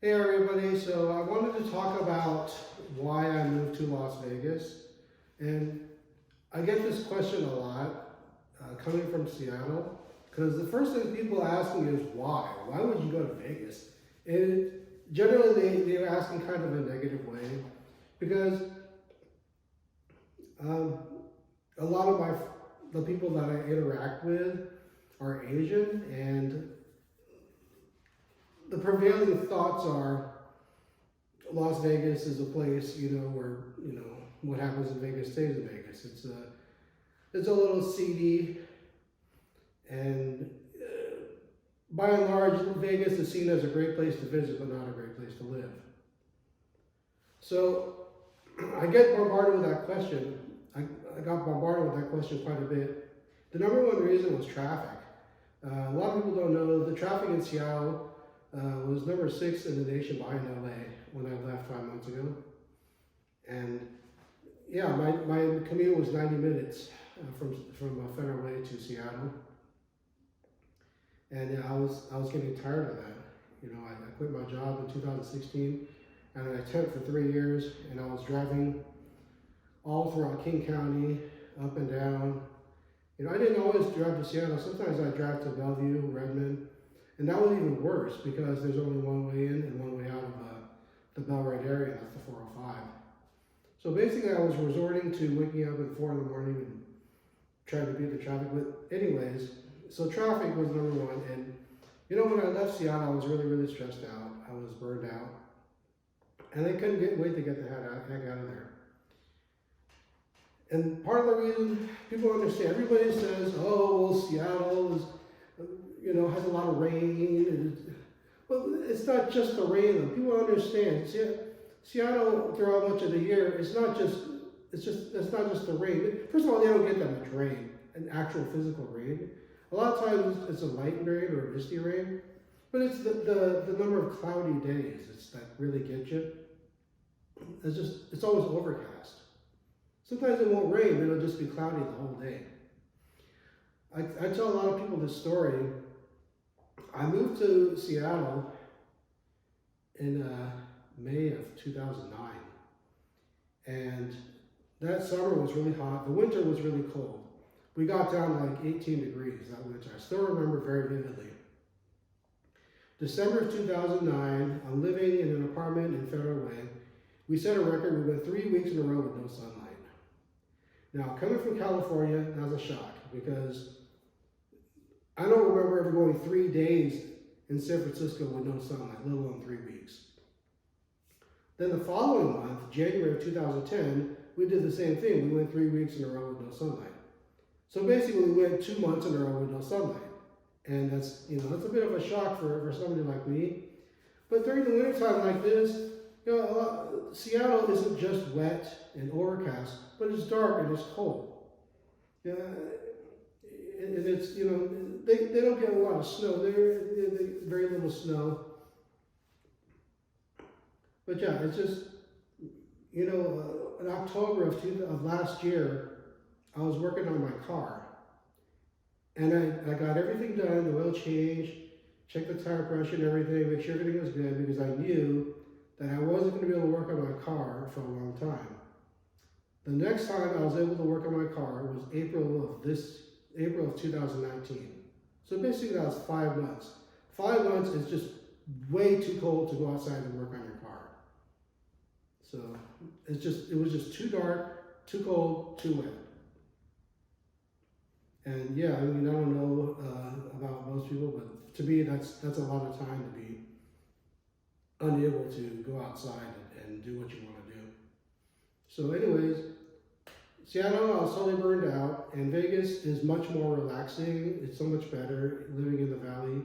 Hey everybody, so I wanted to talk about why I moved to Las Vegas. And I get this question a lot coming from Seattle, because the first thing people ask me is why? Why would you go to Vegas? And generally they ask in kind of a negative way, because um, a lot of the people that I interact with are Asian, and the prevailing thoughts are Las Vegas is a place, where, what happens in Vegas stays in Vegas. It's a little seedy, and by and large, Vegas is seen as a great place to visit, but not a great place to live. So I get bombarded with that question. I got bombarded with that question quite a bit. The number one reason was traffic. A lot of people don't know the traffic in Seattle was number 6 in the nation behind LA when I left 5 months ago. And yeah, my commute was 90 minutes from Federal Way to Seattle. And yeah, I was getting tired of that. I quit my job in 2016, and I temped for 3 years, and I was driving all throughout King County, up and down. I didn't always drive to Seattle. Sometimes I drive to Bellevue, Redmond, and that was even worse because there's only one way in and one way out of the Bellride area. That's the 405. So basically, I was resorting to waking up at 4 in the morning and trying to beat the traffic. But anyways, so traffic was number one. And when I left Seattle, I was really, really stressed out. I was burned out, and I couldn't wait to get the heck out of there. And part of the reason people understand, everybody says, "Oh, well, Seattle is, has a lot of rain." Well, it's not just the rain, though. People understand. Seattle, throughout much of the year, it's not just the rain. First of all, they don't get that much rain, an actual physical rain. A lot of times it's a light rain or a misty rain, but it's the number of cloudy days that really get you. It's always overcast. Sometimes it won't rain, but it'll just be cloudy the whole day. I tell a lot of people this story. I moved to Seattle in May of 2009, and that summer was really hot. The winter was really cold. We got down to like 18 degrees that winter. I still remember very vividly. December of 2009, I'm living in an apartment in Federal Way. We set a record. We went 3 weeks in a row with no sunlight. Now, coming from California, that was a shock because I don't remember ever going 3 days in San Francisco with no sunlight, let alone 3 weeks. Then the following month, January of 2010, we did the same thing. We went 3 weeks in a row with no sunlight. So basically, we went 2 months in a row with no sunlight. And that's a bit of a shock for somebody like me. But during the wintertime like this, Seattle isn't just wet and overcast, but it's dark and it's cold. And it's, they don't get a lot of snow. They very little snow. But yeah, it's just, in October of last year, I was working on my car. And I got everything done, the oil change, checked the tire pressure and everything, make sure everything was good, because I knew that I wasn't going to be able to work on my car for a long time. The next time I was able to work on my car was April of 2019. So basically that was 5 months. 5 months is just way too cold to go outside and work on your car. So it was just too dark, too cold, too wet. And yeah, I don't know about most people, but to me that's a lot of time to be unable to go outside and do what you want to do. So anyways, Seattle, I was totally burned out, and Vegas is much more relaxing. It's so much better living in the valley.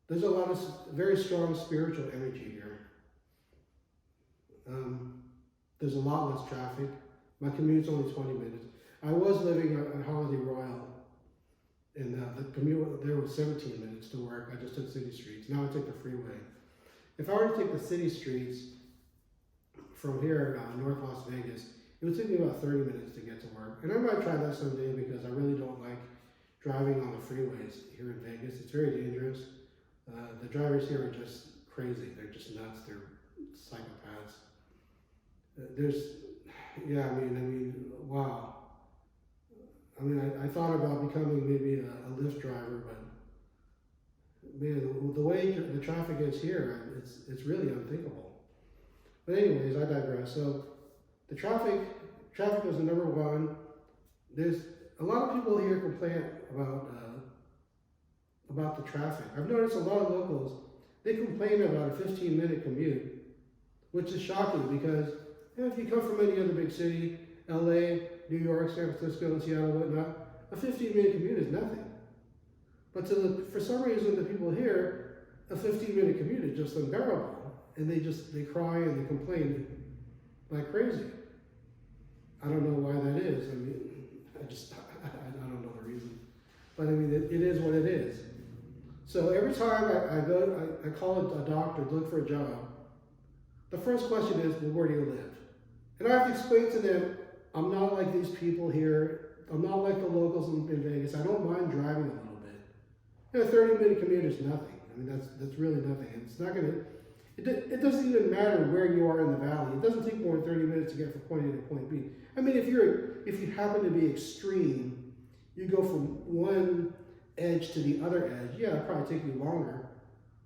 There's a lot of very strong spiritual energy here. There's a lot less traffic. My commute's only 20 minutes. I was living at Holiday Royal, and the commute there was 17 minutes to work. I just took city streets. Now I take the freeway. If I were to take the city streets from here, North Las Vegas, it would take me about 30 minutes to get to work. And I might try that someday because I really don't like driving on the freeways here in Vegas. It's very dangerous. The drivers here are just crazy. They're just nuts. They're psychopaths. Wow. I mean, I thought about becoming maybe a Lyft driver, but man, the way the traffic is here, it's really unthinkable. But anyways, I digress. So the traffic was the number one. There's a lot of people here complain about the traffic. I've noticed a lot of locals, they complain about a 15-minute commute, which is shocking because if you come from any other big city, LA, New York, San Francisco, Seattle, whatnot, a 15-minute commute is nothing. But for some reason, the people here, a 15-minute commute is just unbearable. And they cry and they complain like crazy. I don't know why that is. I mean, I don't know the reason. But I mean, it is what it is. So every time I call a doctor to look for a job, the first question is, well, where do you live? And I have to explain to them, I'm not like these people here. I'm not like the locals in Vegas. I don't mind driving a little bit. A 30-minute commute is nothing. I mean, that's really nothing. It's not going to, it doesn't even matter where you are in the valley. It doesn't take more than 30 minutes to get from point A to point B. I mean, if you happen to be extreme, you go from one edge to the other edge. Yeah, it'll probably take you longer.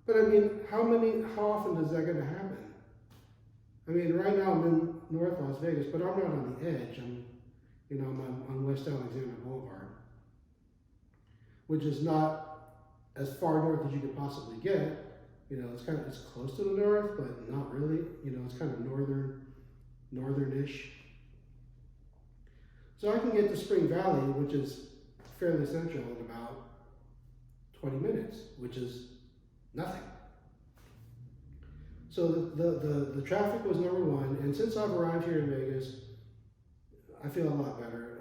But I mean, how often is that going to happen? I mean, right now I'm in North Las Vegas, but I'm not on the edge. I'm on West Alexander Boulevard, which is not as far north as you could possibly get. It's close to the north, but not really. It's kind of northern-ish. So I can get to Spring Valley, which is fairly central, in about 20 minutes, which is nothing. So the traffic was number one, and since I've arrived here in Vegas, I feel a lot better.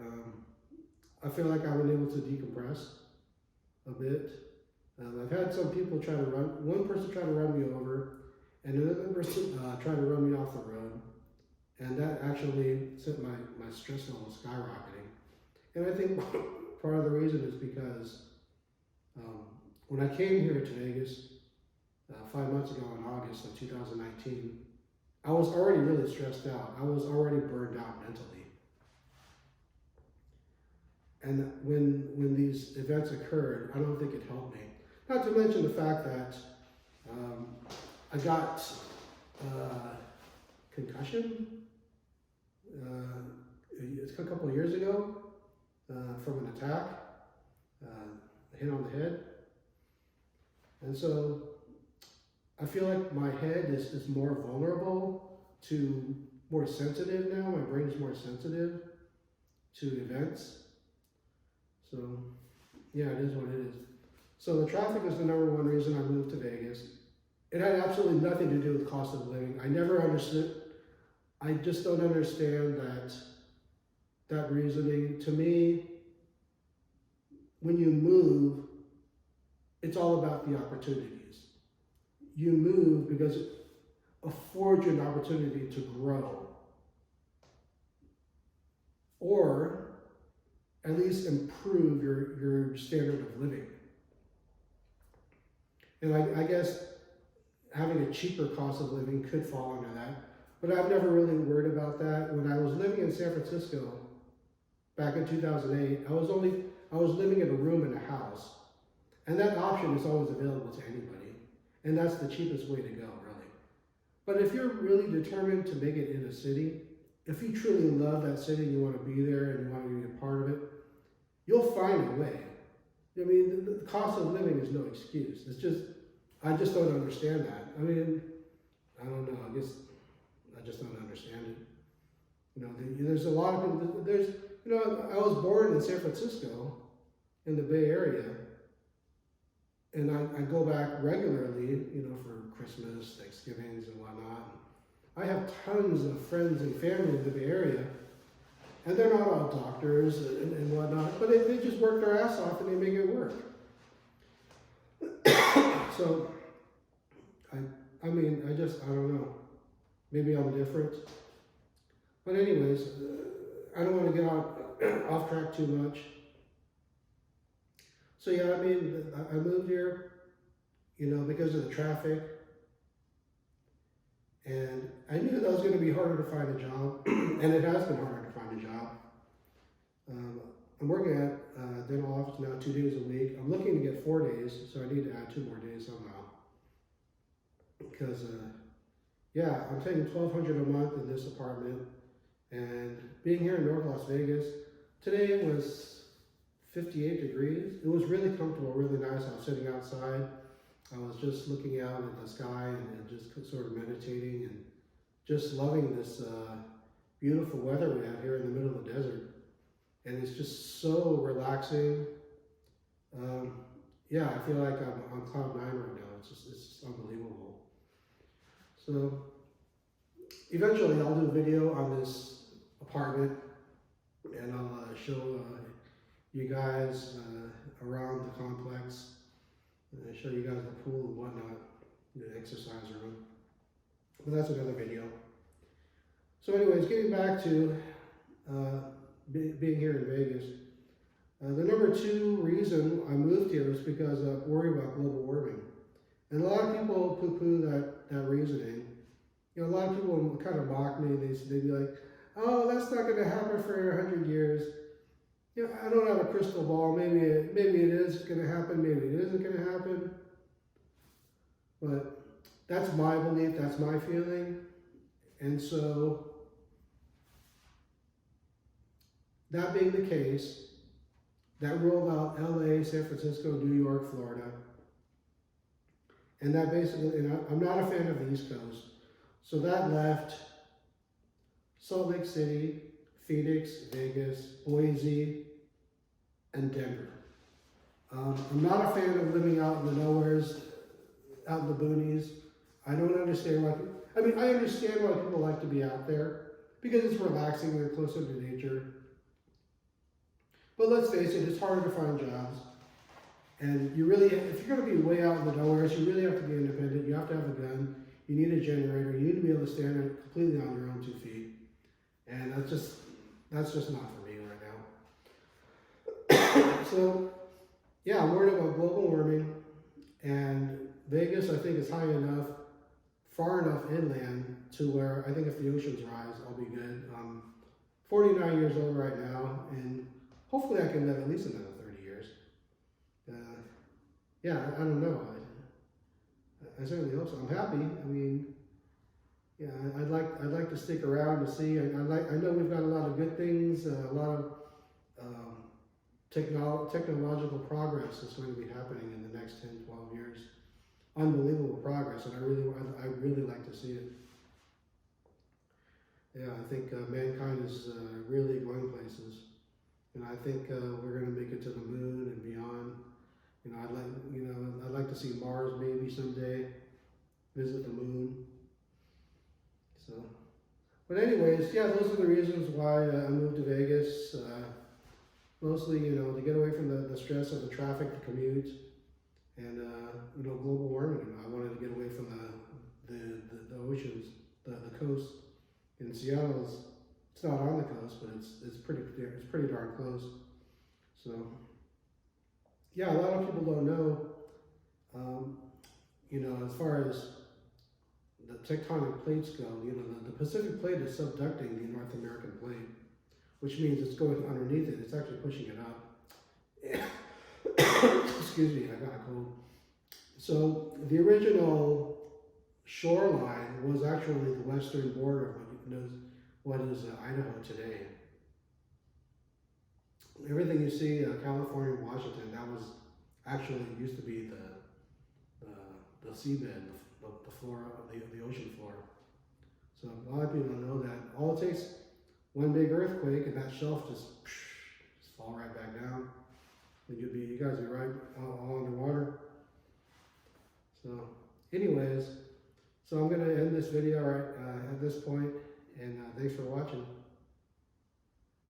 I feel like I've been able to decompress a bit. I've had some people one person try to run me over, and another person try to run me off the road. And that actually sent my stress level skyrocketing. And I think part of the reason is because when I came here to Vegas 5 months ago in August of 2019, I was already really stressed out. I was already burned out mentally. And when these events occurred, I don't think it helped me. Not to mention the fact that I got concussion a couple of years ago from an attack, a hit on the head. And so I feel like my head is more vulnerable to, more sensitive now. My brain is more sensitive to events. So yeah, it is what it is. So the traffic is the number one reason I moved to Vegas. It had absolutely nothing to do with cost of living. I never understood. I just don't understand that reasoning. To me, when you move, it's all about the opportunities. You move because it affords you an opportunity to grow, or at least improve your standard of living. And I guess having a cheaper cost of living could fall under that. But I've never really worried about that. When I was living in San Francisco back in 2008, I was living in a room in a house. And that option is always available to anybody. And that's the cheapest way to go, really. But if you're really determined to make it in a city, if you truly love that city, you want to be there and you want to be a part of it, you'll find a way. I mean, the cost of living is no excuse. I just don't understand that. I mean, I don't know. I guess I just don't understand it. There's a lot of people. I was born in San Francisco, in the Bay Area, and I go back regularly, for Christmas, Thanksgivings, and whatnot. I have tons of friends and family in the Bay Area, and they're not all doctors and whatnot, but they just work their ass off and they make it work. So, I don't know. Maybe I'm different. But anyways, I don't want to get off track too much. So yeah, I moved here. because of the traffic. And I knew that was going to be harder to find a job, and it has been harder to find a job. I'm working at a dental office now 2 days a week. I'm looking to get 4 days, so I need to add 2 more days somehow. Because, I'm taking $1,200 a month in this apartment, and being here in North Las Vegas, today was 58 degrees. It was really comfortable, really nice. I was sitting outside. I was just looking out at the sky and just sort of meditating and just loving this beautiful weather we have here in the middle of the desert. And it's just so relaxing. I feel like I'm on cloud 9 right now. It's just unbelievable. So eventually I'll do a video on this apartment, and I'll show you guys around the complex. And show you guys the pool and whatnot, the exercise room. But that's another video. So anyways, getting back to being here in Vegas. The number 2 reason I moved here is because I worry about global warming. And a lot of people poo-poo that reasoning. A lot of people kind of mock me. They'd be like, oh, that's not going to happen for 100 years. I don't have a crystal ball. Maybe it is going to happen. Maybe it isn't going to happen. But that's my belief. That's my feeling. And so, that being the case, that ruled out LA, San Francisco, New York, Florida. And that basically, and I'm not a fan of the East Coast. So that left Salt Lake City, Phoenix, Vegas, Boise, and Denver. I'm not a fan of living out in the nowheres, out in the boonies. I don't understand why. I understand why people like to be out there because it's relaxing, they're closer to nature. But let's face it, it's harder to find jobs. And if you're going to be way out in the nowheres, you really have to be independent. You have to have a gun. You need a generator. You need to be able to stand completely on your own 2 feet. And that's just not for me right now. So, I'm worried about global warming, and Vegas, I think, is high enough, far enough inland to where I think if the oceans rise, I'll be good. I'm 49 years old right now, and hopefully I can live at least another 30 years. I don't know. I certainly hope so. I'm happy. I'd like to stick around to see. I know we've got a lot of good things, a lot of technological progress is going to be happening in the next 10, 12 years. Unbelievable progress, and I really like to see it. I think mankind is really going places, and I think we're going to make it to the moon and beyond. I'd like to see Mars maybe someday, visit the moon. So, but anyways, those are the reasons why I moved to Vegas. Mostly, to get away from the stress of the traffic, the commute, and global warming. I wanted to get away from the oceans, the coast. In Seattle, it's not on the coast, but it's pretty darn close. So, a lot of people don't know. As far as the tectonic plates go, the Pacific plate is subducting the North American plate, which means it's going underneath it. It's actually pushing it up. Excuse me, I got a cold. So the original shoreline was actually the western border of what is Idaho today. Everything you see, California, Washington, that was actually used to be the seabed, the floor of the ocean floor. So a lot of people don't know that. All it takes one big earthquake and that shelf just fall right back down. And you guys are right all underwater. So anyways, so I'm going to end this video right at this point, and thanks for watching.